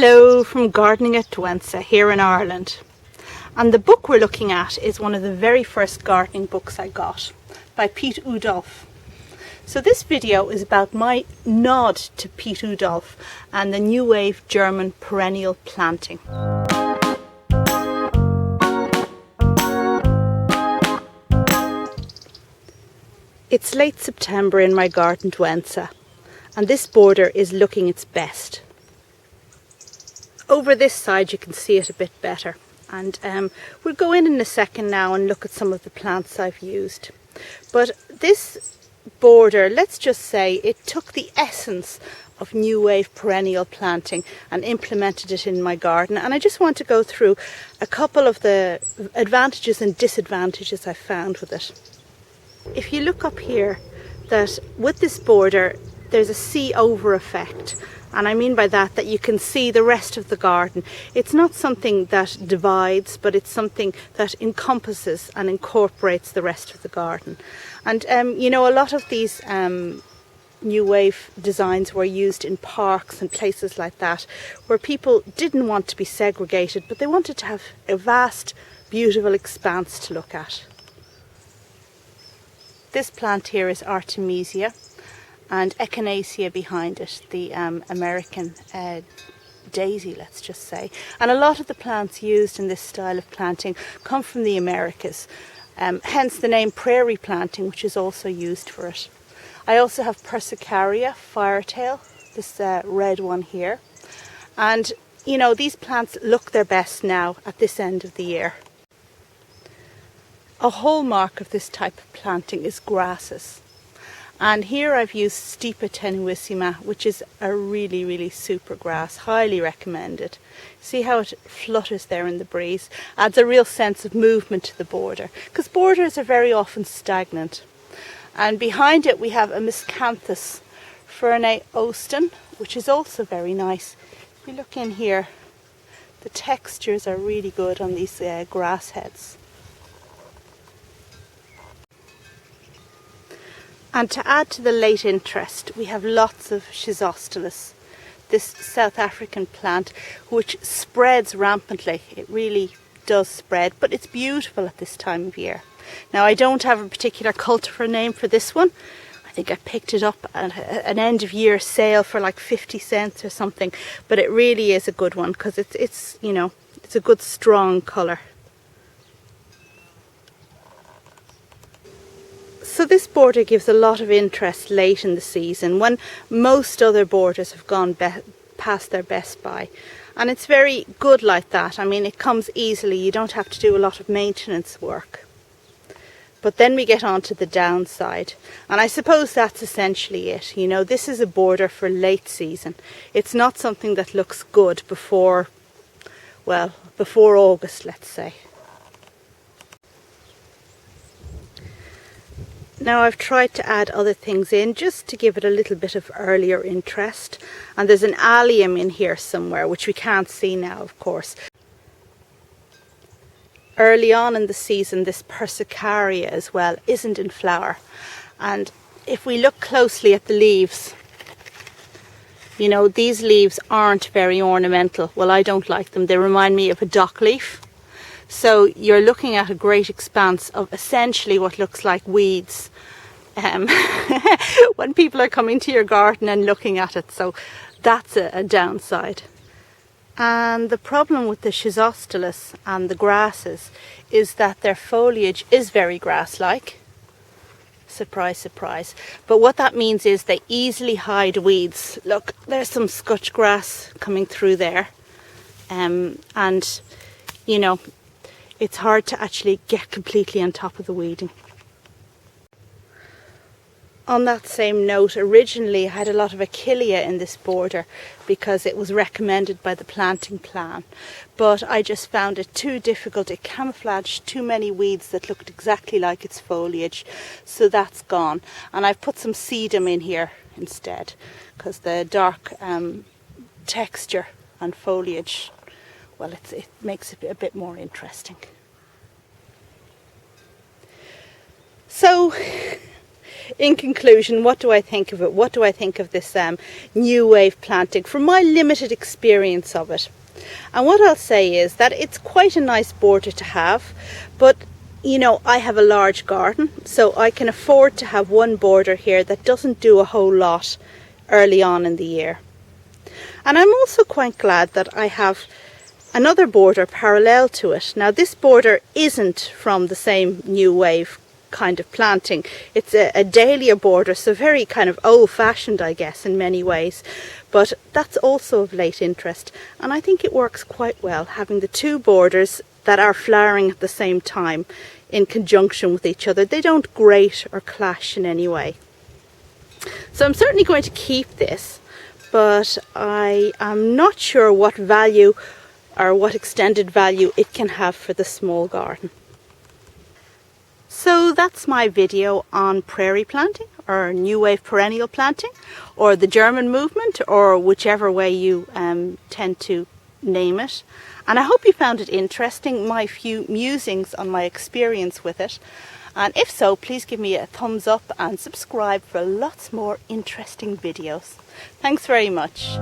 Hello from Gardening at Douentza here in Ireland, and the book we're looking at is one of the very first gardening books I got by Piet Oudolf. So this video is about my nod to Piet Oudolf and the new wave German perennial planting. It's late September in my garden Douentza, and this border is looking its best. Over this side you can see it a bit better, and we'll go in a second now and look at some of the plants I've used. But this border, let's just say, it took the essence of new wave perennial planting and implemented it in my garden, and I just want to go through a couple of the advantages and disadvantages I found with it. If you look up here, that with this border there's a see over effect. And I mean by that you can see the rest of the garden. It's not something that divides, but it's something that encompasses and incorporates the rest of the garden. And you know, a lot of these new wave designs were used in parks and places like that, where people didn't want to be segregated, but they wanted to have a vast, beautiful expanse to look at. This plant here is Artemisia, and Echinacea behind it, the American daisy, let's just say. And a lot of the plants used in this style of planting come from the Americas, hence the name Prairie Planting, which is also used for it. I also have Persicaria, firetail, this red one here. And you know, these plants look their best now at this end of the year. A hallmark of this type of planting is grasses. And here I've used Stipa tenuissima, which is a really super grass, highly recommended. See how it flutters there in the breeze? Adds a real sense of movement to the border, because borders are very often stagnant. And behind it we have a Miscanthus Fernae Austin, which is also very nice. If you look in here, the textures are really good on these grass heads. And to add to the late interest, we have lots of Schizostylus, this South African plant, which spreads rampantly. It really does spread, but it's beautiful at this time of year. Now, I don't have a particular cultivar name for this one. I think I picked it up at an end of year sale for like 50 cents or something, but it really is a good one because it's you know, it's a good strong colour. So this border gives a lot of interest late in the season when most other borders have gone past their best by. And it's very good like that. I mean, it comes easily. You don't have to do a lot of maintenance work. But then we get on to the downside. And I suppose that's essentially it. You know, this is a border for late season. It's not something that looks good before, well, before August, let's say. Now I've tried to add other things in just to give it a little bit of earlier interest, and there's an Allium in here somewhere which we can't see now, of course. Early on in the season this Persicaria as well isn't in flower, and if we look closely at the leaves, you know, these leaves aren't very ornamental. Well, I don't like them. They remind me of a dock leaf. So you're looking at a great expanse of essentially what looks like weeds when people are coming to your garden and looking at it. So that's a downside. And the problem with the Schizostylus and the grasses is that their foliage is very grass-like. Surprise, surprise. But what that means is they easily hide weeds. Look, there's some scotch grass coming through there. And, you know, it's hard to actually get completely on top of the weeding. On that same note, originally I had a lot of Achillea in this border because it was recommended by the planting plan, but I just found it too difficult. It camouflaged too many weeds that looked exactly like its foliage, so that's gone. And I've put some sedum in here instead because the dark texture and foliage, well, it makes it a bit more interesting. So in conclusion, what do I think of it? What do I think of this new wave planting from my limited experience of it? And what I'll say is that it's quite a nice border to have, but you know, I have a large garden, so I can afford to have one border here that doesn't do a whole lot early on in the year. And I'm also quite glad that I have another border parallel to it. Now this border isn't from the same new wave kind of planting. It's a dahlia border, so very kind of old-fashioned, I guess, in many ways, but that's also of late interest, and I think it works quite well having the two borders that are flowering at the same time in conjunction with each other. They don't grate or clash in any way. So I'm certainly going to keep this, but I am not sure what value or what extended value it can have for the small garden. So that's my video on prairie planting, or new wave perennial planting, or the German movement, or whichever way you tend to name it. And I hope you found it interesting, my few musings on my experience with it. And if so, please give me a thumbs up and subscribe for lots more interesting videos. Thanks very much.